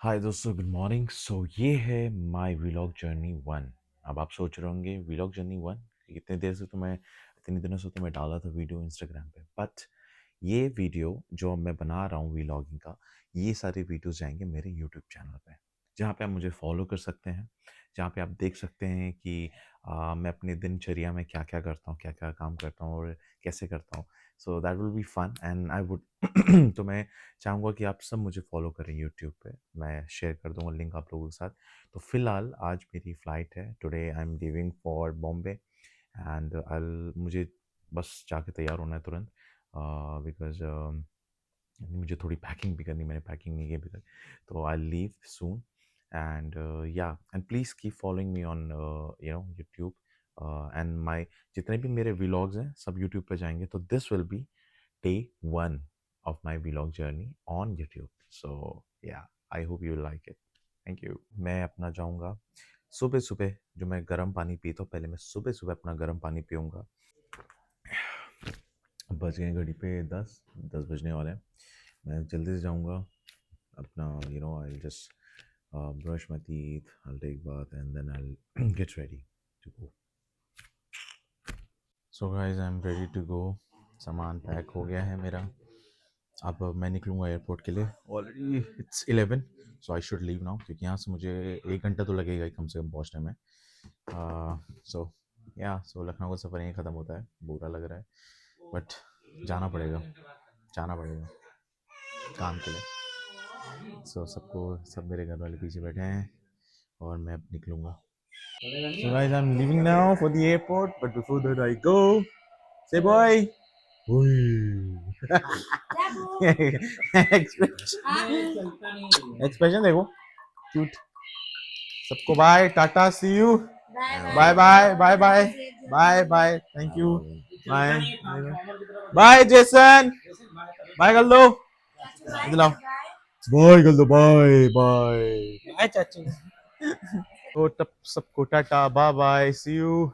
हाय दोस्तों, good morning. ये है माय व्लॉग जर्नी वन। अब आप सोच रहे होंगे व्लॉग जर्नी वन, इतने दिनों से तो मैं डाला था वीडियो इंस्टाग्राम पे, बट ये वीडियो जो मैं बना रहा हूँ व्लॉगिंग का, ये सारे वीडियोस जाएंगे मेरे यूट्यूब चैनल पे, जहाँ पे आप मुझे फॉलो कर सकते हैं, जहाँ पे आप देख सकते हैं कि मैं अपने दिनचर्या में क्या क्या करता हूँ, क्या क्या काम करता हूँ और कैसे करता हूँ। So that will be fun and I would तो मैं चाहूँगा कि आप सब मुझे फॉलो करें यूट्यूब पे। मैं शेयर कर दूँगा लिंक आप लोगों के साथ। तो फ़िलहाल आज मेरी फ़्लाइट है, today I am leaving for Bombay and I मुझे बस जाके तैयार होना है तुरंत, बिकॉज़ मुझे थोड़ी पैकिंग भी करनी, मैंने पैकिंग नहीं की अभी तक। तो आई लीव सून एंड या and please keep following me on YouTube and my जितने भी मेरे व्लॉग्स हैं सब यूट्यूब पे जाएँगे। तो this will be day one of my vlog journey on YouTube. So yeah, I hope you like it. Thank you. मैं अपना जाऊँगा सुबह-सुबह, जो मैं गर्म पानी पीता हूँ, पहले मैं सुबह-सुबह अपना गर्म पानी पीऊँगा। बज गए घड़ी पे 10 बजने वाले हैं। मैं जल्दी से जाऊँगा अपना, I just brush my teeth, I'll take bath and then I'll get ready to go. So guys, I'm ready to go. सामान पैक हो गया है मेरा। अब मैं निकलूँगा एयरपोर्ट के लिए। Already it's 11, so I should leave now, क्योंकि यहाँ से मुझे 1 घंटा तो लगेगा ही कम से कम पहुँचने में। सो सो लखनऊ का सफ़र यहीं ख़त्म होता है। बुरा लग रहा है बट जाना पड़ेगा काम के लिए। सब मेरे घर वाले पीछे बैठे हैं और मैं अब निकलूँगा। So guys, I'm leaving now for the airport, but before that I go. Say bye. Expression देखो, क्यूट। सबको bye, tata, see you, bye bye bye bye bye bye, thank you, bye bye Jason, bye कर दो, इधर लाओ, bye कर दो, bye bye bye चाचू। तो तब सबको tata, bye bye, see you.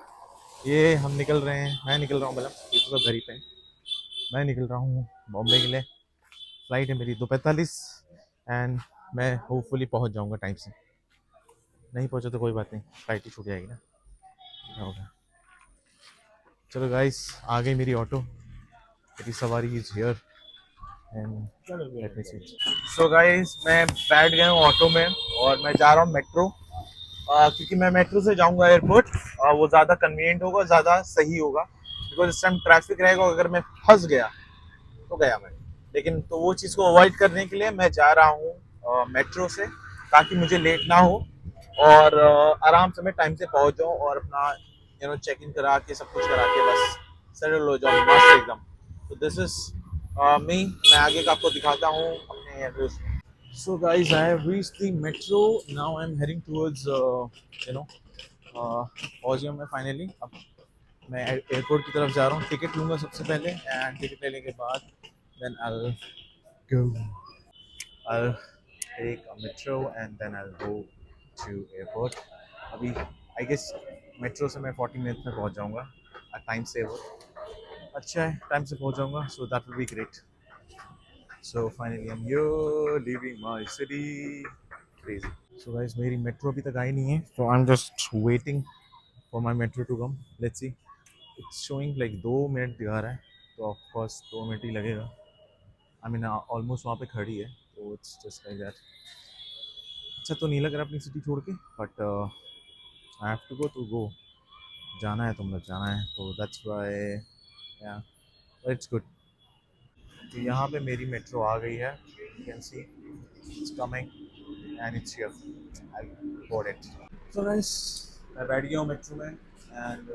ये हम निकल रहे हैं, मैं निकल रहा हूँ, मतलब ये तो सब घर ही पे हैं। मैं निकल रहा हूँ बॉम्बे के लिए। फ्लाइट है मेरी 2:45 एंड मैं होपफुली पहुँच जाऊँगा टाइम से। नहीं पहुँचा तो कोई बात नहीं, फ्लाइट ही छूट जाएगी ना, क्या होगा। चलो गाइस, आ गई मेरी ऑटो, मेरी सवारी is here and let me see. So guys, मैं बैठ गया हूँ ऑटो में और मैं जा रहा हूँ मेट्रो, क्योंकि मैं मेट्रो से जाऊँगा एयरपोर्ट। वो ज़्यादा कन्वीनियंट होगा, ज़्यादा सही होगा, बिकॉज इस टाइम ट्रैफिक रहेगा। अगर मैं फंस गया तो गया मैं। लेकिन तो वो चीज़ को अवॉइड करने के लिए मैं जा रहा हूँ मेट्रो से, ताकि मुझे लेट ना हो और आराम से मैं टाइम से पहुँच जाऊँ और अपना चेक इन करा के सब कुछ करा के बस सेटल हो जाऊँ मस्त एकदम। तो दिस इज मी। मैं आगे का आपको दिखाता हूँ अपने address. So guys, I have reached the metro, now I am heading towards पहुँच गया मैं फाइनली। अब मैं एयरपोर्ट की तरफ जा रहा हूँ, टिकट लूँगा सबसे पहले एंड टिकट लेने के बाद then go. I'll take a metro and then I'll go to airport. अभी I guess मेट्रो से मैं 40 मिनट में पहुंच जाऊंगा। टाइम से वो अच्छा है, टाइम से पहुंच जाऊंगा, so that will be great. So finally I'm here leaving my city. Crazy. So guys, मेरी मेट्रो अभी तक आई नहीं है, so I'm just waiting for my metro to come. Let's see. It's showing like 2 minute दिखा रहा है, तो of course 2 minute ही लगेगा। आई मीन ऑलमोस्ट वहाँ पे खड़ी है, तो इट्स जस्ट लाइक दैट। अच्छा तो नहीं लग रहा अपनी सिटी छोड़ के, but I have to go जाना है, तो मतलब जाना है, तो that's why yeah it's good. तो यहाँ पे मेरी मेट्रो आ गई है, you can see it's coming and it's here, I bought it. So guys, मैं बैठ गया हूँ मेट्रो में एंड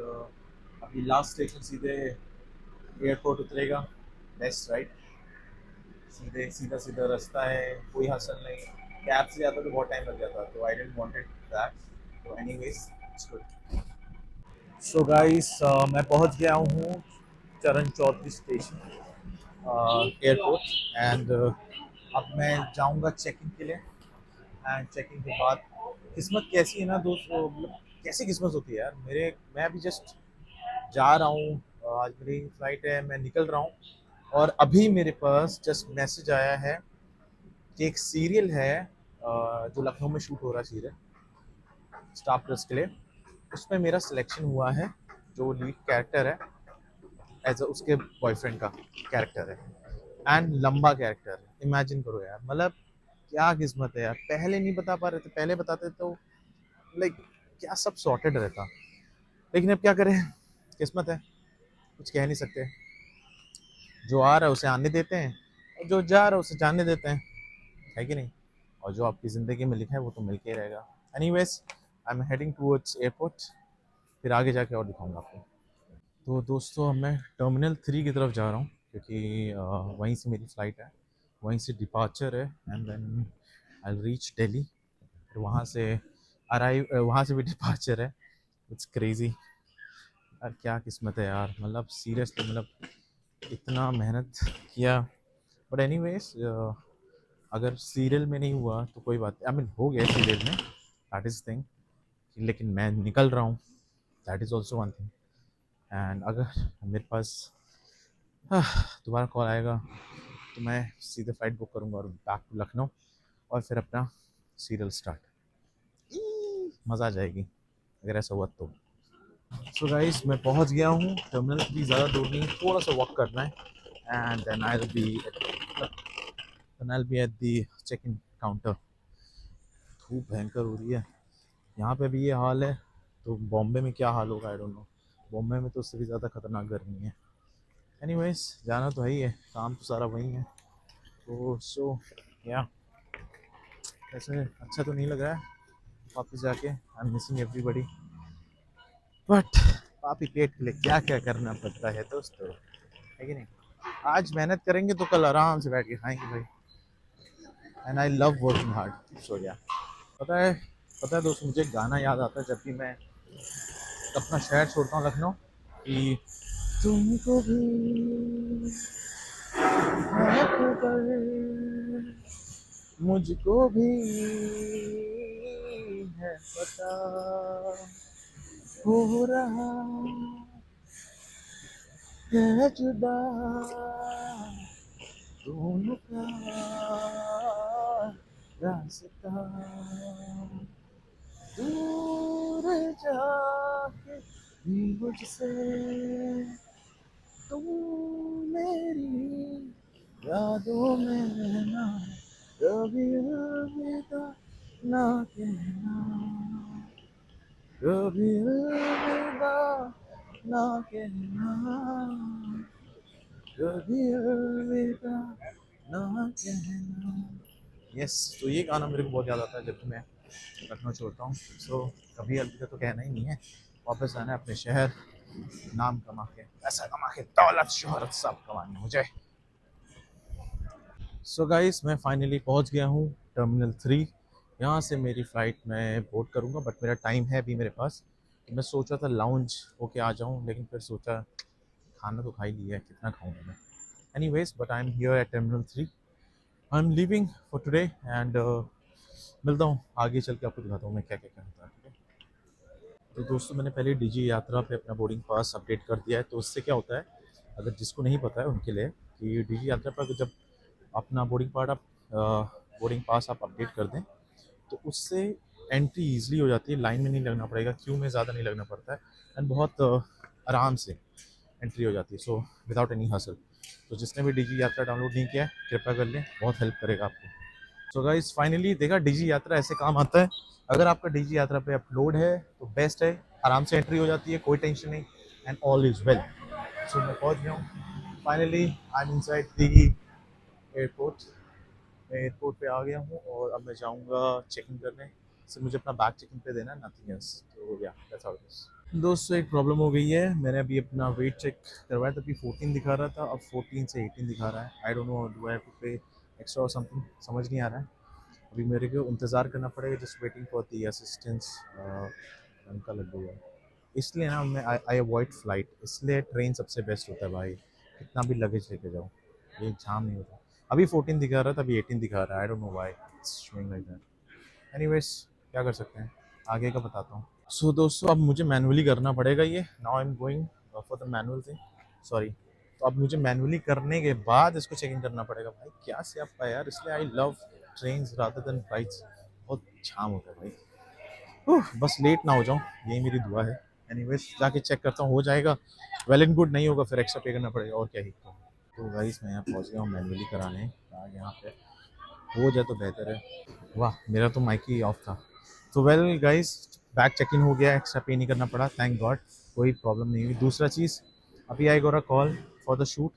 अभी लास्ट स्टेशन सीधे एयरपोर्ट उतरेगा। बेस्ट राइट, सीधा सीधा रास्ता है, कोई हसल नहीं। कैब से जाता तो बहुत टाइम लग जाता, तो आई डिडंट वांटेड दैट। तो anyways it's good. So guys, मैं पहुंच गया हूँ चरण चौधरी स्टेशन एयरपोर्ट एंड अब मैं जाऊंगा चेक इन के लिए। एंड चेक इन के बाद किस्मत कैसी है ना दोस्त, मतलब कैसी किस्मत होती है यार। मैं अभी जस्ट जा रहा हूँ, आज मेरी फ्लाइट है, मैं निकल रहा हूँ और अभी मेरे पास जस्ट मैसेज आया है कि एक सीरियल है जो लखनऊ में शूट हो रहा है सीरियल स्टार प्लस के लिए, उसमें मेरा सिलेक्शन हुआ है। जो लीड कैरेक्टर है एज अ उसके बॉयफ्रेंड का कैरेक्टर है एंड लंबा कैरेक्टर है। इमेजिन करो यार, मतलब क्या किस्मत है यार, पहले नहीं बता पा रहे थे, पहले बताते तो लाइक क्या सब सॉर्टेड रहता। लेकिन अब क्या करें, किस्मत है, कुछ कह नहीं सकते। जो आ रहा है उसे आने देते हैं और जो जा रहा है उसे जाने देते हैं, है कि नहीं। और जो आपकी ज़िंदगी में लिखा है वो तो मिल के ही रहेगा। Anyways, I am heading towards airport, फिर आगे जाके और दिखाऊंगा आपको। तो दोस्तों अब मैं टर्मिनल 3 की तरफ जा रहा हूँ, क्योंकि वहीं से मेरी फ़्लाइट है, वहीं से डिपार्चर है and then I will reach Delhi. फिर वहाँ से अराइव, वहाँ से भी डिपार्चर है। इट्स क्रेज़ी यार, क्या किस्मत है यार, मतलब सीरियसली, मतलब इतना मेहनत किया। बट एनीवेज, अगर सीरियल में नहीं हुआ तो कोई बात, आई मीन हो गया सीरियल में, दैट इज़ थिंग। लेकिन मैं निकल रहा हूँ, that is also one thing. And अगर मेरे पास दोबारा कॉल आएगा तो मैं सीधे फ़्लाइट बुक करूँगा और बैक टू लखनऊ, और फिर अपना सीरियल स्टार्ट। मज़ा आ जाएगी अगर ऐसा हुआ तो। सो गाइस, मैं पहुंच गया हूँ टर्मिनल की, ज़्यादा दूर नहीं, थोड़ा सा वॉक करना है and then I will be at the check in counter. धूप भयंकर हो रही है, यहाँ पे भी ये हाल है, तो बॉम्बे में क्या हाल होगा आई डोंट नो। बॉम्बे में तो उससे भी ज़्यादा खतरनाक गर्मी है। एनीवेज, जाना तो है ही है, काम तो सारा वही है। तो सो या ऐसे अच्छा तो नहीं लग रहा है वापस जाके, I am missing everybody, but पापी पेट के लिए क्या क्या करना पड़ता है दोस्तों, है कि नहीं। आज मेहनत करेंगे तो कल आराम से बैठ के खाएंगे भाई। And I love working hard, so yeah. पता है, पता है दोस्तों, मुझे गाना याद आता है जब भी मैं अपना शहर छोड़ता हूँ लखनऊ, कि तुमको भी है खबर, मुझको भी है पता, हो रहा है जुदा दोनों का रास्ता, दूर जाके भी मुझसे तुम मेरी यादों में रहना, कभी अलविदा ना कहना, कभी अलविदा ना कहना, कभी अलविदा ना कहना। यस, तो ये गाना मेरे को बहुत याद आता है जब मैं लखनऊ छोड़ता हूँ। सो कभी अलविदा तो कहना ही नहीं है, वापस आना है अपने शहर, नाम कमा के, पैसा कमा के, दौलत शोहरत सब कमानी है मुझे। सो गाइस, मैं फाइनली पहुंच गया हूँ टर्मिनल 3। यहाँ से मेरी फ़्लाइट मैं बोर्ड करूँगा, बट मेरा टाइम है अभी मेरे पास। तो मैं सोचा था लाउंज होके आ जाऊँ, लेकिन फिर सोचा खाना तो खा ही लिया है, कितना खाऊंगा मैं। Anyways, but I am here eight terminal 3, I am leaving for today and मिलता हूँ आगे चल के, आपको दिखाता हूँ मैं क्या क्या क्या होता है, ठीक है। तो दोस्तों, मैंने पहले डिजी यात्रा पे अपना बोर्डिंग पास अपडेट कर दिया है। तो उससे क्या होता है, अगर जिसको नहीं पता है उनके लिए, कि डिजी यात्रा पर जब अपना बोर्डिंग पास आप अपडेट कर दें, तो उससे एंट्री ईजिली हो जाती है, लाइन में नहीं लगना पड़ेगा, क्यू में ज़्यादा नहीं लगना पड़ता है, एंड बहुत आराम से एंट्री हो जाती है, सो विदाउट एनी हसल। तो जिसने भी डिजी यात्रा डाउनलोड नहीं किया है, कृपया कर लें, बहुत हेल्प करेगा आपको। सो गाइस, फाइनली देखा, डिजी यात्रा ऐसे काम आता है। अगर आपका डिजी यात्रा पे अपलोड है तो बेस्ट है, आराम से एंट्री हो जाती है, कोई टेंशन नहीं, एंड ऑल इज वेल। सो मैं पहुंच गया हूँ finally, I am inside the airport. मैं एयरपोर्ट पे आ गया हूँ और अब मैं जाऊँगा चेक इन करने। सिर्फ मुझे अपना बैग चेक इन पे देना है, नथिंग एल्स। तो या दैट्स हाउ इट इज। दोस्तों, एक प्रॉब्लम हो गई है, मैंने अभी अपना वेट चेक करवाया था, अभी 14 दिखा रहा था, अब 14 से 18 दिखा रहा है। I don't know, do I have to pay extra और समथिंग, समझ नहीं आ रहा है। अभी मेरे को इंतज़ार करना पड़ेगा, just waiting for the assistance. उनका लग गया, इसलिए ना मैं आई अवॉइड फ्लाइट, इसलिए ट्रेन सबसे बेस्ट होता है भाई। कितना भी लगेज लेके जाओ, ये जाम नहीं होता। अभी 14 दिखा रहा था, अभी 18 दिखा रहा है, I don't know why it's showing like that. Anyways, क्या कर सकते हैं, आगे का बताता हूँ। सो दोस्तों, अब मुझे मैनुअली करना पड़ेगा ये, now I am going for the manual thing, sorry. तो अब मुझे मैनुअली करने के बाद इसको चेक इन करना पड़ेगा। भाई क्या से आपका यार, इसलिए I love trains rather than flights. बहुत जाम होता है भाई। बस लेट ना हो जाऊँ, यही मेरी दुआ है। एनीवेज जाके चेक करता हूँ, हो जाएगा वेल एंड गुड, नहीं होगा फिर एक्स्ट्रा पे करना पड़ेगा, और क्या ही। तो गाइस मैं यहाँ पहुँच गया हूँ मैनुअली कराने, आगे यहाँ पे हो जाए तो बेहतर है। वाह, मेरा तो माइक ही ऑफ था। तो well guys, bag check in हो गया, एक्स्ट्रा पे नहीं करना पड़ा, थैंक गॉड, कोई प्रॉब्लम नहीं हुई। दूसरा चीज़, अभी I got a call for the shoot.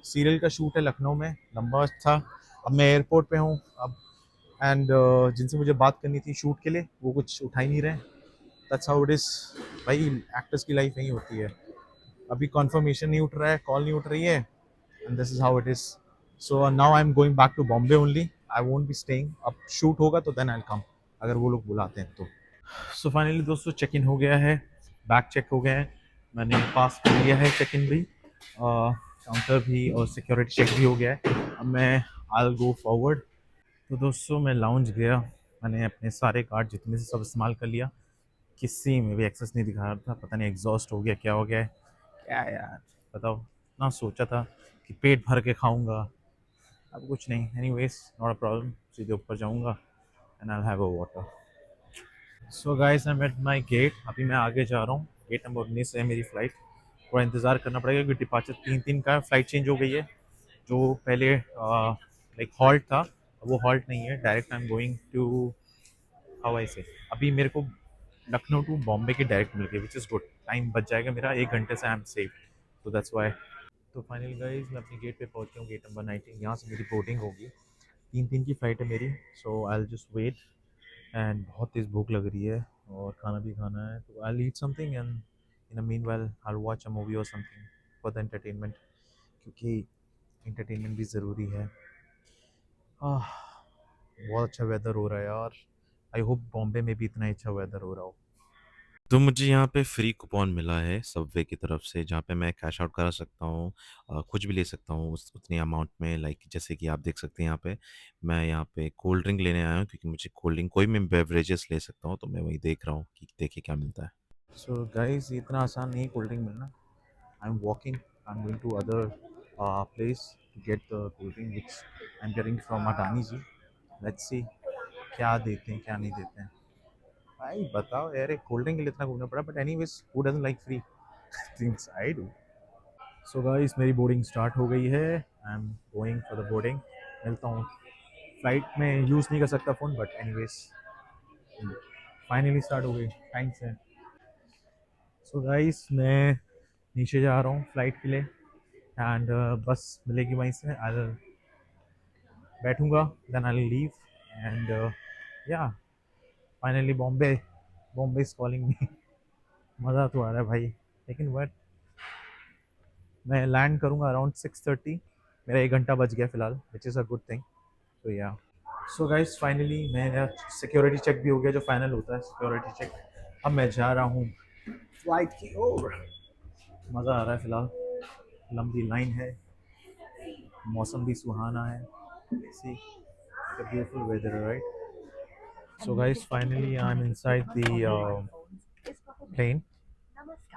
Serial का शूट है लखनऊ में, लंबा था। अब मैं एयरपोर्ट पे हूँ अब, एंड जिनसे मुझे बात करनी थी शूट के लिए वो कुछ उठा ही नहीं रहे। दैट्स हाउ इट इज़ भाई, एक्टर्स की लाइफ यही होती है। अभी कॉन्फर्मेशन नहीं उठ रहा है, कॉल नहीं उठ रही है, and this is how it is. So now I am going back to Bombay only, I won't be staying. अब शूट होगा तो देन आई विल कम, अगर वो लोग बुलाते हैं तो। सो फाइनली दोस्तों चेक इन हो गया है, बैग चेक हो गया है, मैंने पास कर लिया है चेक इन भी, काउंटर भी, और सिक्योरिटी चेक भी हो गया है। अब मैं आई विल गो फॉरवर्ड। तो दोस्तों मैं लाउंज गया, मैंने अपने सारे कार्ड जितने से सब इस्तेमाल कर लिया, किसी में भी एक्सेस नहीं दिखा रहा था, पता नहीं एग्जॉस्ट हो गया क्या हो गया है। क्या यार बताओ, ना सोचा था कि पेट भर के खाऊंगा, अब कुछ नहीं। एनीवेज नॉट अ प्रॉब्लम, सीधे ऊपर जाऊंगा and I will have a water. So guys I am at my gate, अभी मैं आगे जा रहा हूँ, गेट नंबर 19 है मेरी फ़्लाइट। थोड़ा इंतज़ार करना पड़ेगा क्योंकि डिपार्चर 3-3 का फ़्लाइट चेंज हो गई है। जो पहले लाइक हॉल्ट था, अब वो हॉल्ट नहीं है, direct I am going to हवाई से। अभी मेरे को लखनऊ टू बॉम्बे की डायरेक्ट मिल गई, विच इज़ गुड, टाइम बच जाएगा मेरा, 1 घंटे से आई एम सेफ, तो दैट्स वाई। तो फाइनली गाइस मैं अपनी गेट पे पहुंच गया हूँ, गेट नंबर 19, यहाँ से मेरी बोर्डिंग होगी। 3-3 की फ़्लाइट है मेरी, so I will just wait. And बहुत तेज़ भूख लग रही है और खाना भी खाना है, तो I will eat something and in a meanwhile I will watch a movie और समथिंग फॉर द एंटरटेनमेंट, क्योंकि एंटरटेनमेंट भी ज़रूरी है। आह, बहुत अच्छा वेदर हो रहा है यार, आई होप बॉम्बे में भी इतना ही अच्छा वेदर हो रहा हो। तो मुझे यहाँ पे फ्री कूपन मिला है सबवे की तरफ से, जहाँ पे मैं कैश आउट करा सकता हूँ, कुछ भी ले सकता हूँ उस उतनी अमाउंट में। लाइक जैसे कि आप देख सकते हैं यहाँ पे, मैं यहाँ पे कोल्ड ड्रिंक लेने आया हूँ क्योंकि मुझे कोल्ड ड्रिंक कोई मैं बेवरेजेस ले सकता हूँ, तो मैं वही देख रहा हूँ कि देखिए क्या मिलता है। सो गाइस इतना आसान नहीं कोल्ड ड्रिंक मिलना। I am walking, I am going to other place to get the cold drink which I am getting from Adani ji. Let's see क्या देते हैं क्या नहीं देते हैं। भाई बताओ यार, एक कोल्ड ड्रिंक के लिए इतना घूमना पड़ा, but anyways who doesn't like free things, I do. So guys मेरी बोर्डिंग स्टार्ट हो गई है, आई am going for the boarding. मिलता हूँ, फ्लाइट में यूज़ नहीं कर सकता phone, but anyways finally start हो गई टाइम से। सो गाइस मैं नीचे जा रहा हूँ फ्लाइट के लिए, एंड बस मिलेगी वहीं से, आई बैठूंगा, देन आई लीव, एंड या finally Bombay, Bombay is calling me. मज़ा तो आ रहा है भाई, लेकिन बट मैं लैंड करूँगा अराउंड 6:30, मेरा 1 घंटा बच गया फ़िलहाल, विच इज़ अ गुड थिंग। तो या सो गाइस फाइनली मेरा सिक्योरिटी चेक भी हो गया, जो फाइनल होता है सिक्योरिटी चेक। अब मैं जा रहा हूँ फ्लाइट की ओर। मज़ा आ रहा है फ़िलहाल, लंबी लाइन है, मौसम भी सुहाना है, see beautiful weather right. So guys finally I am inside the plane.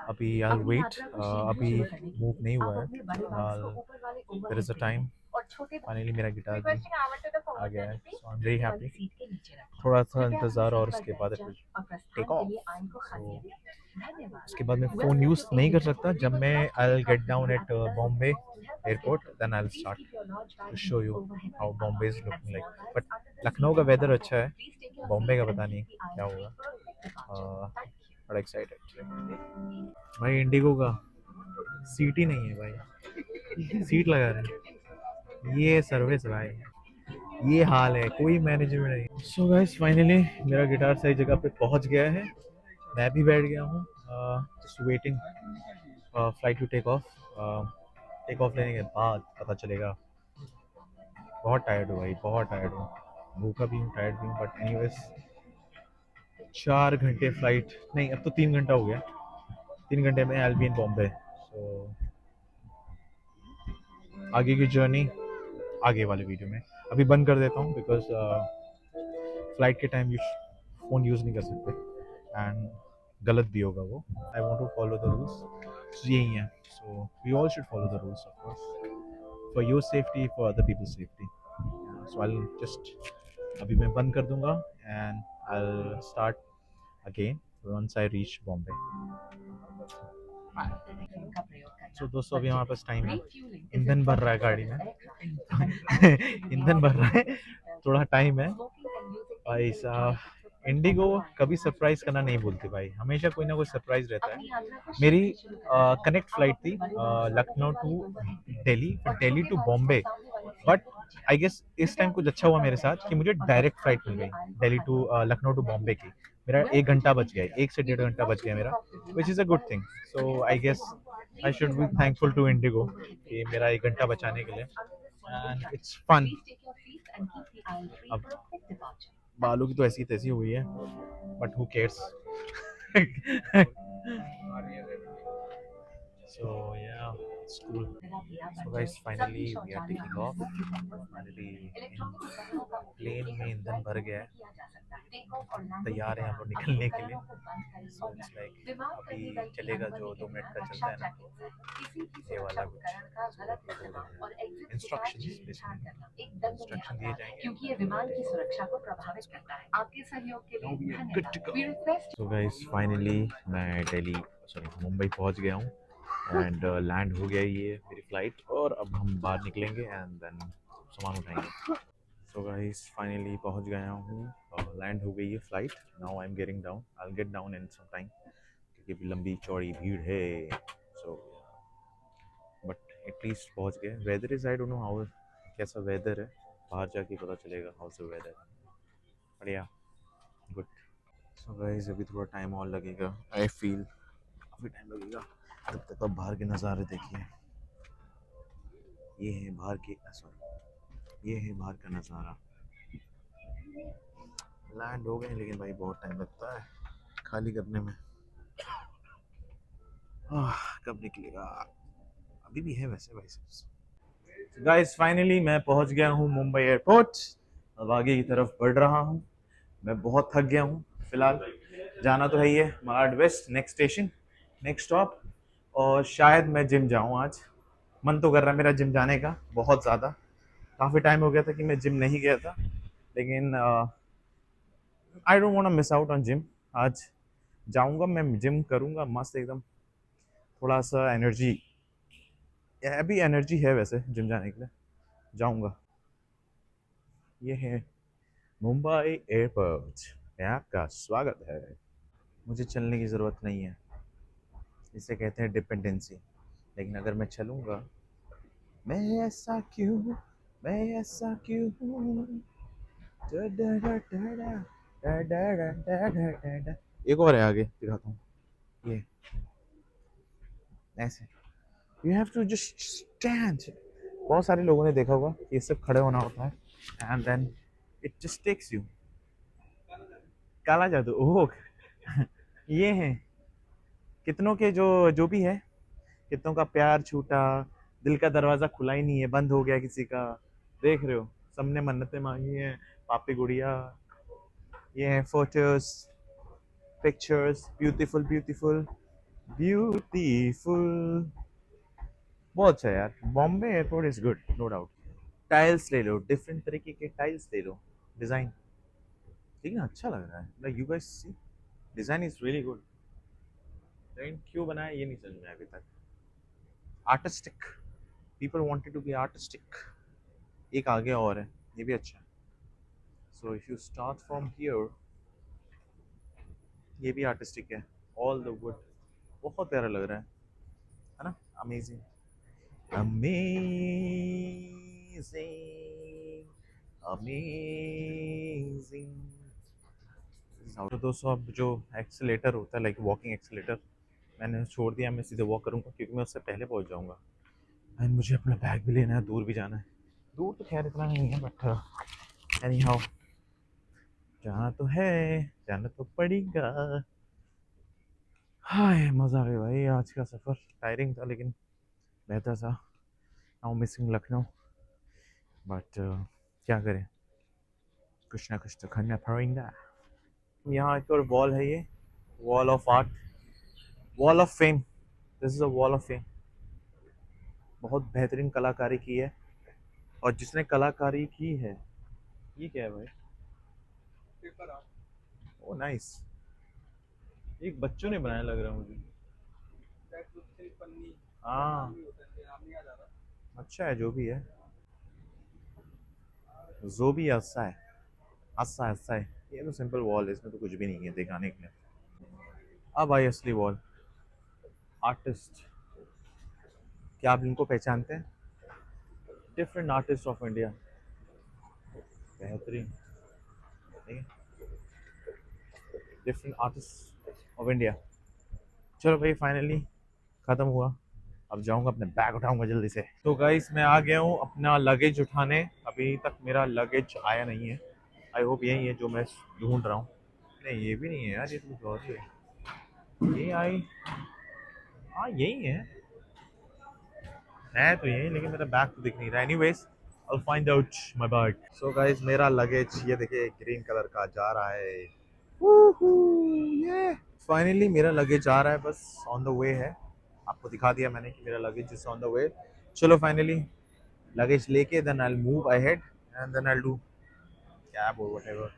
अभी आई वेट, अभी मूव नहीं हुआ है फिलहाल, there is a time. Finally मेरा गिटार भी आ गया है, so I am very happy. थोड़ा सा इंतज़ार और उसके बाद टेक ऑफ। सो उसके बाद मैं फ़ोन यूज़ नहीं कर सकता, जब मैं I will get down at Bombay airport, then I will start to show you how Bombay is looking like. But Lucknow का वेदर अच्छा है, बॉम्बे का पता नहीं क्या होगा। बड़ा एक्साइटेड भाई, इंडिगो का सीट ही नहीं है भाई, सीट लगा रहे हैं, ये सर्विस भाई, ये हाल है, कोई मैनेजमेंट नहीं। सो गाइस फाइनली मेरा गिटार सही जगह पे पहुंच गया है, मैं भी बैठ गया हूँ, just waiting flight to take off. Take off लेने के बाद पता चलेगा। बहुत टायर्ड हूँ भाई, बहुत टायर्ड हूँ, भूखा भी हूँ, टायर्ड भी हूँ, बट एनीवेज 4 घंटे फ्लाइट, नहीं अब तो 3 घंटा हो गया, 3 घंटे में I will be in Bombay. So आगे की जर्नी आगे वाले वीडियो में, अभी बंद कर देता हूँ बिकॉज फ्लाइट के टाइम फ़ोन यूज़ नहीं कर सकते, एंड गलत भी होगा वो। I want to follow the rules, यही है, so we all should follow the rules of course, for your safety, for other people safety. So I just अभी मैं बंद कर दूंगा and I will start again once I reach Bombay. So दोस्तों अभी हमारे पास टाइम है, ईंधन भर रहा है गाड़ी में। ईंधन भर रहा है, थोड़ा टाइम है भाई साहब। इंडिगो कभी सरप्राइज करना नहीं भूलती भाई, हमेशा कोई ना कोई सरप्राइज रहता है। मेरी कनेक्ट फ्लाइट थी लखनऊ टू दिल्ली, फिर Delhi to Bombay, but I guess इस टाइम कुछ अच्छा हुआ मेरे साथ कि मुझे डायरेक्ट फ्लाइट मिल गई दिल्ली टू लखनऊ टू बॉम्बे की। मेरा 1 घंटा बच गया, 1 से 1.5 घंटा बच गया मेरा, which is a good thing. So I guess I should be thankful to IndiGo कि मेरा 1 घंटा बचाने के लिए, एंड इट्स फन। अब बालों की तो ऐसी तैसी हुई है, but who cares. So yeah, it's cool. So guys, finally we are taking off. Finally, plane में ईंधन भर गया है, तैयार है हम लोग निकलने के लिए। So it's like अभी चलेगा जो 2 मिनट का चलता है ना, ये वाला कुछ इंस्ट्रक्शन इंस्ट्रक्शन दिए जाएंगे क्योंकि ये विमान की सुरक्षा को प्रभावित करता है। आपके सहयोग के लिए धन्यवाद। So guys, finally मैं दिल्ली सॉरी मुंबई पहुंच गया हूँ एंड लैंड हो गया ये मेरी फ्लाइट, और अब हम बाहर निकलेंगे एंड देन सामान उठाएंगे। सो गाइस फाइनली पहुंच गया हूँ, लैंड हो गई है flight. Now I am getting down, I will get down in some time क्योंकि लंबी चौड़ी भीड़ है। सो बट एटलीस्ट पहुंच गए। Weather is I don't know how, कैसा वेदर है, बाहर जाके पता चलेगा हाउ द वेदर। बढ़िया, गुड। सो गाइस अभी थोड़ा टाइम और लगेगा, आई फील काफ़ी टाइम लगेगा। तब तक अब बाहर के नज़ारे देखिए, ये है बाहर की सॉरी ये है बाहर का नज़ारा। लैंड हो गए लेकिन भाई बहुत टाइम लगता है खाली करने में। कब निकलेगा, अभी भी है वैसे भाई साहब। गाइस फाइनली मैं पहुंच गया हूँ मुंबई एयरपोर्ट, अब आगे की तरफ बढ़ रहा हूँ। मैं बहुत थक गया हूँ फिलहाल, जाना तो है ही है मार्ड west, next station next stop, और शायद मैं जिम जाऊँ आज। मन तो कर रहा है मेरा जिम जाने का बहुत ज़्यादा, काफ़ी टाइम हो गया था कि मैं जिम नहीं गया था, लेकिन I don't want to miss out on gym. आज जाऊंगा मैं, जिम करूंगा मस्त एकदम, थोड़ा सा एनर्जी, अभी एनर्जी है वैसे जिम जाने के लिए, जाऊंगा। ये है मुंबई एयरपोर्ट में आपका स्वागत है। मुझे चलने की ज़रूरत नहीं है, इसे कहते हैं डिपेंडेंसी, लेकिन अगर मैं चलूंगा, मैं ऐसा क्यों, मैं ऐसा क्यों, डा डा डा डा डा डा डा डा डा डा डा। एक और है आगे दिखाता हूँ, ये ऐसे you have to just stand. बहुत सारे लोगों ने देखा होगा ये सब खड़े होना होता है and then it just takes you. काला जादू, ओह। ये है कितनों के जो जो भी है, कितनों का प्यार छूटा, दिल का दरवाजा खुला ही नहीं है, बंद हो गया किसी का, देख रहे हो, सबने मन्नतें मांगी हैं, पापी गुड़िया। ये है photos, pictures, beautiful beautiful beautiful. बहुत अच्छा है यार, Bombay airport is good no doubt. Tiles ले लो, डिफरेंट तरीके के टाइल्स ले लो, डिजाइन लेकिन अच्छा लग रहा है, like you guys see, design is really good, लेकिन क्यों बनाया ये नहीं समझ में आया अभी तक। Artistic, people wanted to be artistic. एक आगे और है, ये भी अच्छा है। So if you start from here, ये भी आर्टिस्टिक है, ऑल द वुड, बहुत प्यारा लग रहा है ना, अमेजिंग अमेजिंग अमेजिंग। तो दोस्तों अब जो एक्सीलेटर होता है, लाइक वॉकिंग एक्सीलेटर, मैंने छोड़ दिया, मैं सीधे वॉक करूँगा क्योंकि मैं उससे पहले पहुँच जाऊँगा। एंड मुझे अपना बैग भी लेना है, दूर भी जाना है, दूर तो खैर इतना नहीं है बट एनी हाउ जाना तो है, जाना तो पड़ेगा। हाय मज़ा आ गया भाई, आज का सफ़र टायरिंग था लेकिन बेहतर था। नाउ मिसिंग लखनऊ, बट क्या करें, कुछ ना कुछ तो करना पड़ेगा। यहाँ एक और वॉल है, ये wall of art, wall of fame, this is a wall of fame. बहुत बेहतरीन कलाकारी की है, और जिसने कलाकारी की है, ये क्या है भाई, ओ नाइस, एक बच्चों ने बनाया लग रहा है मुझे। हाँ अच्छा है जो भी है, जो भी अच्छा है, अच्छा अच्छा है। ये तो सिंपल वॉल है, इसमें तो कुछ भी नहीं है दिखाने के लिए। अब भाई असली वॉल, आर्टिस्ट, क्या आप इनको पहचानते हैं? डिफरेंट आर्टिस्ट ऑफ इंडिया, बेहतरीन, डिफरेंट आर्टिस्ट ऑफ इंडिया। चलो भाई फाइनली खत्म हुआ, अब जाऊंगा अपने बैग उठाऊंगा जल्दी से। तो गाइस मैं आ गया हूँ अपना लगेज उठाने, अभी तक मेरा लगेज आया नहीं है। आई होप यही है जो मैं ढूंढ रहा हूँ। नहीं ये भी नहीं है यार, ये तो कुछ और ही है। ये आई, हाँ यही है तो यही, लेकिन मेरा बैग तो दिख नहीं रहा। Anyways I find out my bag. So guys मेरा लगेज ये देखिए ग्रीन कलर का जा रहा है। वूहू, ये फाइनली मेरा लगेज आ रहा है, बस ऑन द वे है। आपको दिखा दिया मैंने कि मेरा luggage is on the way. चलो फाइनली लगेज लेके then I will move ahead and then I will do cab और whatever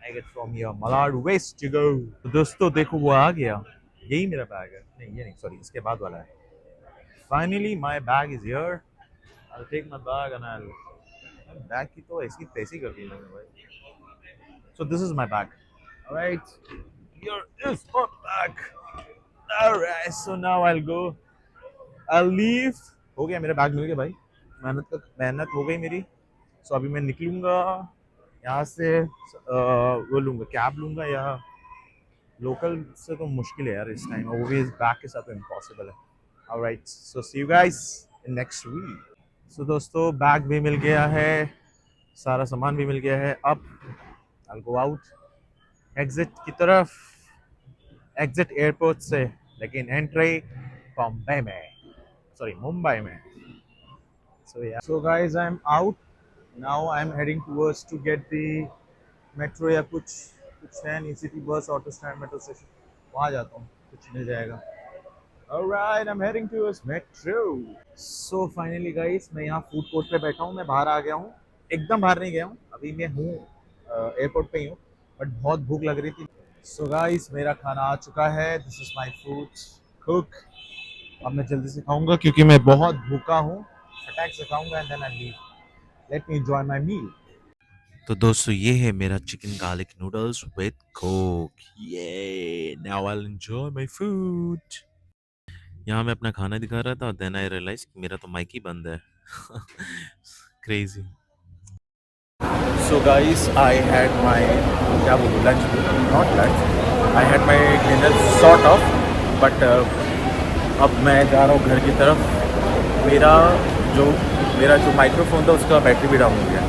I get from here Malad west to go. तो दोस्तों देखो वो आ गया, यही मेरा बैग है। नहीं ये नहीं, सॉरी इसके बाद वाला है। Finally my bag is here, I will take my bag and I will, bag की तो ऐसी तैसी कर दी मैंने भाई। So this is my bag, alright, here is my bag. Alright so now I will go, I leave. हो गया, मेरा बैग मिल गया भाई, मेहनत हो गई मेरी। सो अभी मैं निकलूंगा यहाँ से, वो लूंगा कैब लूंगा, या लोकल से तो मुश्किल है यार इस टाइम, वो भी इस बैग के साथ तो इम्पॉसिबल है। Alright so see you guys in next week. So दोस्तों बैग भी मिल गया है, सारा सामान भी मिल गया है। अब आई गो आउट एग्जिट की तरफ, एग्जिट एयरपोर्ट से, लेकिन एंट्री बॉम्बे में, सॉरी मुंबई में। So yeah. So guys, I'm out. Now I'm heading towards to get the metro या कुछ है नहीं, city bus, auto stand, metro station, वहाँ जाता हूँ, कुछ मिल जाएगा। Alright, I'm heading towards metro. So finally guys, मैं यहाँ फूड कोर्ट पे बैठा हूँ, मैं बाहर आ गया हूँ। एकदम बाहर नहीं गया हूँ, अभी मैं हूँ एयरपोर्ट पे ही हूँ, बट बहुत भूख लग रही थी। So guys, मेरा खाना आ चुका है, this is my food cook. अब मैं जल्दी से खाऊंगा क्योंकि मैं बहुत भूखा हूँ। फटाक से खाऊंगा and then I leave. Let me enjoy my meal. तो दोस्तों ये है मेरा chicken garlic noodles with coke. ये now I will enjoy my food. यहाँ मैं अपना खाना दिखा रहा था, देन आई रियलाइज कि मेरा तो माइक ही बंद है। Crazy. So guys, I had my क्या बोलूँ lunch, not lunch, I had my dinner sort of, but अब मैं जा रहा हूँ घर की तरफ। मेरा जो माइक्रोफोन था उसका बैटरी भी डाउन हो गया।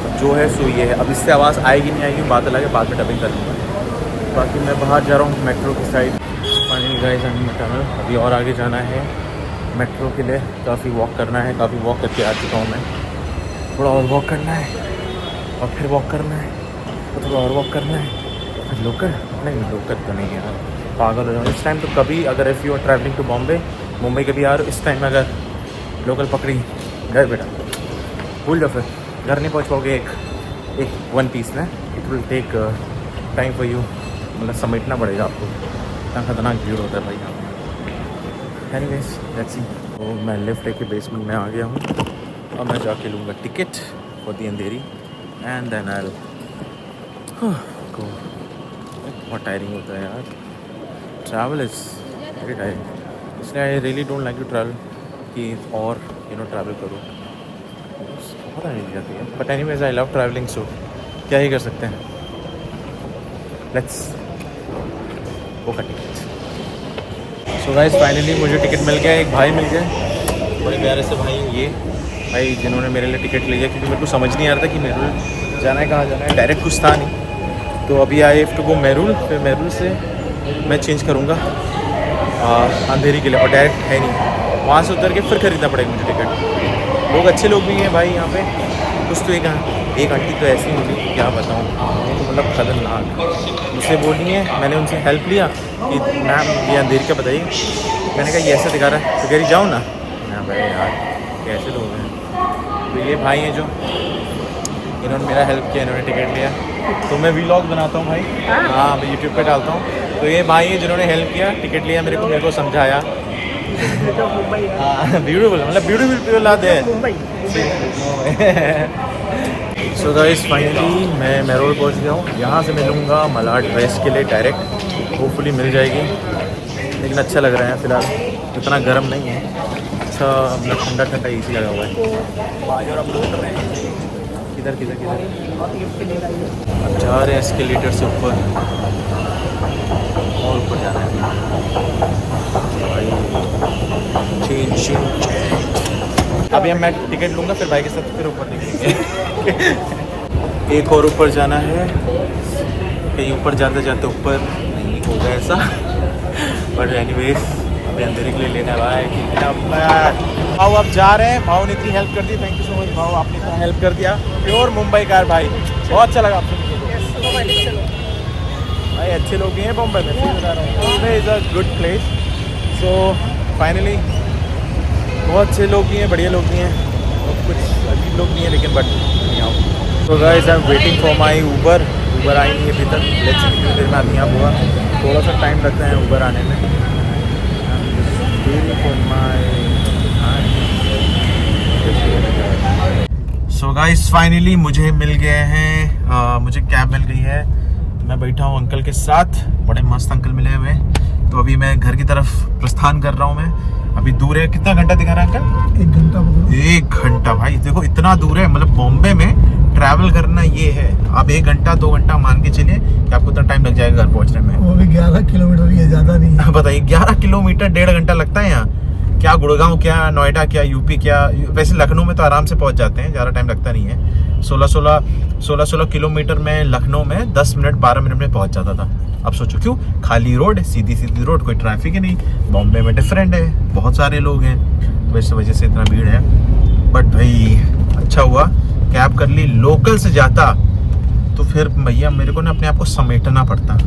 अब जो है सो ये है, अब इससे आवाज़ आएगी नहीं आएगी बात अलग है, बाद में डबिंग कर लूँगा। बाकी मैं बाहर जा रहा हूँ मेट्रो की side. Finally guys I M in tunnel, अभी और आगे जाना है मेट्रो के लिए, काफ़ी वॉक करना है, काफ़ी वॉक करके आ चुका हूँ मैं। थोड़ा और वॉक करना है और फिर वॉक करना है, और थोड़ा और वॉक करना है, फिर लोकल, नहीं लोकल तो नहीं यार, पागल हो जाऊँ इस टाइम तो। कभी अगर if you are travelling to Bombay, Mumbai कभी आ रहे हो इस टाइम में, अगर लोकल पकड़ी गए बेटा, भूल जाओ, फिर घर नहीं पहुँच पाओगे एक वन पीस में। It will take time for you, मतलब समेटना पड़ेगा आपको, इतना खतरनाक भीड़ होता है भाई यहाँ पे। Anyways let's see. तो मैं लिफ्ट लेके बेसमेंट में आ गया हूँ, अब मैं जाके लूँगा ticket for the Andheri and then I will go. बहुत टायरिंग होता है यार, ट्रैवल इज़ वेरी टायरिंग, इसलिए I really don't like to travel कि और ट्रैवल करूँ, बहुत टायरिंग जाती है। But anyways I love travelling, so क्या ही कर सकते हैं। Let's book a ticket. So guys finally मुझे टिकट मिल गया, एक भाई मिल गए, बड़े प्यारे से भाई ये भाई जिन्होंने मेरे लिए टिकट लिया, क्योंकि मेरे को समझ नहीं आ रहा था कि मेरुल जाना है, कहाँ जाना है, डायरेक्ट कुछ था नहीं। तो अभी आई हैव टू गो मेरुल, फिर मेरुल से मैं चेंज करूँगा अंधेरी के लिए, और डायरेक्ट है नहीं, वहाँ से उतर के फिर ख़रीदना पड़ेगा मुझे टिकट। लोग अच्छे लोग भी हैं भाई यहाँ पे, कुछ तो एक आंटी तो ऐसी मिली, क्या बताऊँ, मतलब खतरनाक। मुझसे बोली है, मैंने उनसे हेल्प लिया कि मैम ये अंधेरी का बताइए, मैंने कहा ये ऐसा दिखा रहा है, तो कह रही जाओ ना। मैं भाई यार कैसे लोग हैं। तो ये भाई हैं जो इन्होंने मेरा हेल्प किया, इन्होंने टिकट लिया। तो मैं व्लॉग बनाता हूँ भाई। हाँ मैं यूट्यूब पे डालता हूँ। तो ये भाई हैं जिन्होंने हेल्प किया, टिकट लिया मेरे को समझाया। हाँ ब्यूटीफुल, मतलब ब्यूटीफुल पीपल आते हैं मुंबई। सो गाइस फाइनली मैं मेरोल पहुँच गया हूँ। यहाँ से मिलूँगा मलाड वेस्ट के लिए डायरेक्ट, होपफुली मिल जाएगी। लेकिन अच्छा लग रहा है फ़िलहाल, इतना गर्म नहीं है, अच्छा मतलब ठंडा ठंडा एसी लगा हुआ है। और हम लौट रहे हैं, किधर किधर किधर अब जा रहे हैं एस्केलेटर से ऊपर, और ऊपर जाना है भाई। अभी हम मैं टिकट लूँगा, फिर भाई के साथ फिर ऊपर निकलेंगे। एक और ऊपर जाना है, कहीं ऊपर जाते जाते ऊपर नहीं होगा ऐसा। बट एनीवेज अभी अंधेरे के लिए लेना है भाई। भाव अब जा रहे हैं, भाव ने इतनी हेल्प कर दी, थैंक यू सो मच भाव, आपने इतना हेल्प कर दिया। प्योर मुंबई कार भाई, बहुत अच्छा लगा आपसे भाई। अच्छे लोग भी हैं बॉम्बे में, Bombay is a good place. So finally बहुत अच्छे लोग भी हैं, बढ़िया लोग भी हैं, और कुछ अजीब लोग भी हैं, लेकिन बट यहाँ। तो guys I am waiting for my Uber आई नहीं अभी तक। लेट्स कितनी देर में आती है हुआ, थोड़ा सा टाइम लगता है ऊबर आने में। सो गाइस फाइनली मुझे मिल गए हैं, मुझे कैब मिल गई है। मैं बैठा हूँ अंकल के साथ, बड़े मस्त अंकल मिले हुए। तो अभी मैं घर की तरफ प्रस्थान कर रहा हूँ। मैं अभी दूर है, कितना घंटा दिखा रहा है अंकल? 1 घंटा। 1 घंटा भाई, देखो इतना दूर है। मतलब बॉम्बे में ट्रैवल करना ये है, आप 1 घंटा 2 घंटा मान के चलिए कि आपको इतना टाइम लग जाएगा घर पहुँचने में। वो भी 11 किलोमीटर ही है, ज्यादा नहीं है। बताइए 11 किलोमीटर 1.5 घंटा लगता है यहाँ। क्या गुड़गांव, क्या नोएडा, क्या यूपी, क्या वैसे लखनऊ में तो आराम से पहुँच जाते हैं, ज़्यादा टाइम लगता नहीं है। 16 किलोमीटर में लखनऊ में 10 मिनट 12 मिनट में पहुँच जाता था। अब सोचो क्यों, खाली रोड, सीधी सीधी रोड, कोई ट्रैफिक ही नहीं। बॉम्बे में डिफरेंट है, बहुत सारे लोग हैं, वैसे वजह से इतना भीड़ है। बट भाई अच्छा हुआ कैब कर ली। लोकल से जाता तो फिर भैया मेरे को ना अपने आप को समेटना पड़ता,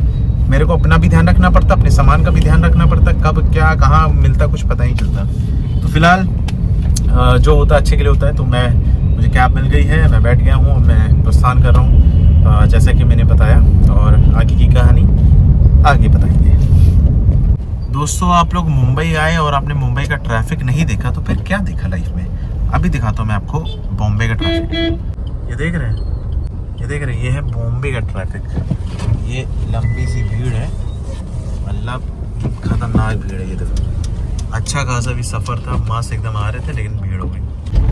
मेरे को अपना भी ध्यान रखना पड़ता, अपने सामान का भी ध्यान रखना पड़ता, कब क्या कहाँ मिलता कुछ पता नहीं चलता। तो फिलहाल जो होता अच्छे के लिए होता है। तो मुझे कैब मिल गई है, मैं बैठ गया हूँ, मैं प्रस्थान कर रहा हूँ जैसा कि मैंने बताया, और आगे की कहानी आगे बताएंगे। दोस्तों आप लोग मुंबई आए और आपने मुंबई का ट्रैफिक नहीं देखा तो फिर क्या देखा लाइफ में? अभी दिखाता हूँ मैं आपको बॉम्बे का ट्रैफिक। ये देख रहे हैं, ये है बॉम्बे का ट्रैफिक। ये लंबी सी भीड़ है, मतलब खतरनाक भीड़ है। ये देखो, अच्छा खासा भी सफ़र था, मस्त एकदम आ रहे थे, लेकिन भीड़ हो गई।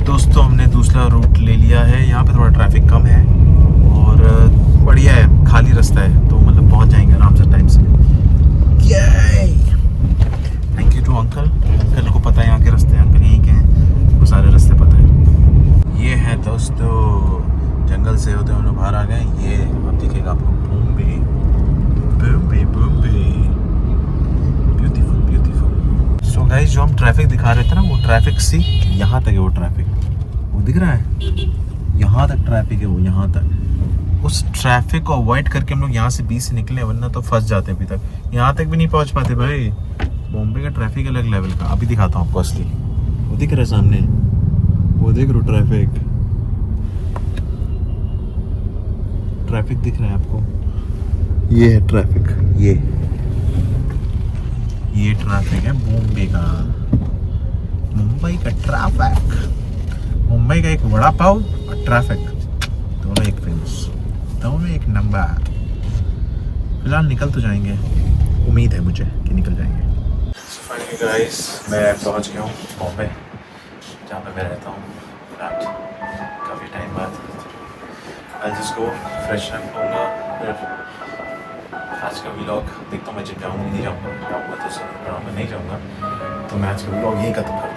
दोस्तों हमने दूसरा रूट ले लिया है, यहाँ पे थोड़ा ट्रैफिक कम है और बढ़िया है, खाली रास्ता है, तो मतलब पहुँच जाएंगे आराम से टाइम से। थैंक यू टू अंकल को पता है यहाँ के रास्ते, अंकल यहीं के हैं, वो सारे रास्ते पता है। ये है दोस्तों, जंगल से होते हुए बाहर आ गए। ये अब दिखेगा आपको Bombay, beautiful beautiful. So guys जो हम ट्रैफिक दिखा रहे थे ना, वो ट्रैफिक सी यहाँ तक है। वो ट्रैफिक वो दिख रहा है, यहाँ तक ट्रैफिक है, वो यहाँ तक। उस ट्रैफिक को अवॉइड करके हम लोग यहाँ से बीच से निकले, वरना तो फंस जाते अभी तक, यहाँ तक भी नहीं पहुँच पाते भाई। बॉम्बे का ट्रैफिक अलग लेवल का। अभी दिखाता हूँ आपको असली, वो दिख रहा है सामने, वो देख रो ट्रैफिक दिख रहा है आपको? ये है ट्रैफिक, ये ट्रैफिक है बॉम्बे का। मुंबई का ट्रैफिक, मुंबई का एक वड़ा पाव और ट्रैफिक, दोनों एक फेमस, दोनों एक नंबर। फिलहाल निकल तो जाएंगे, उम्मीद है मुझे कि निकल जाएंगे। फाइनली गाइस मैं पहुंच गया हूँ बॉम्बे, जहाँ पे मैं रहता हूँ काफ़ी टाइम बाद। I'll just go fresh up होऊंगा, फिर आज का व्लॉग देखता हूँ मैं जिम जाऊँगा नहीं जाऊँगा तो नहीं जाऊँगा। तो मैं आज का व्लॉग यहीं खत्म कर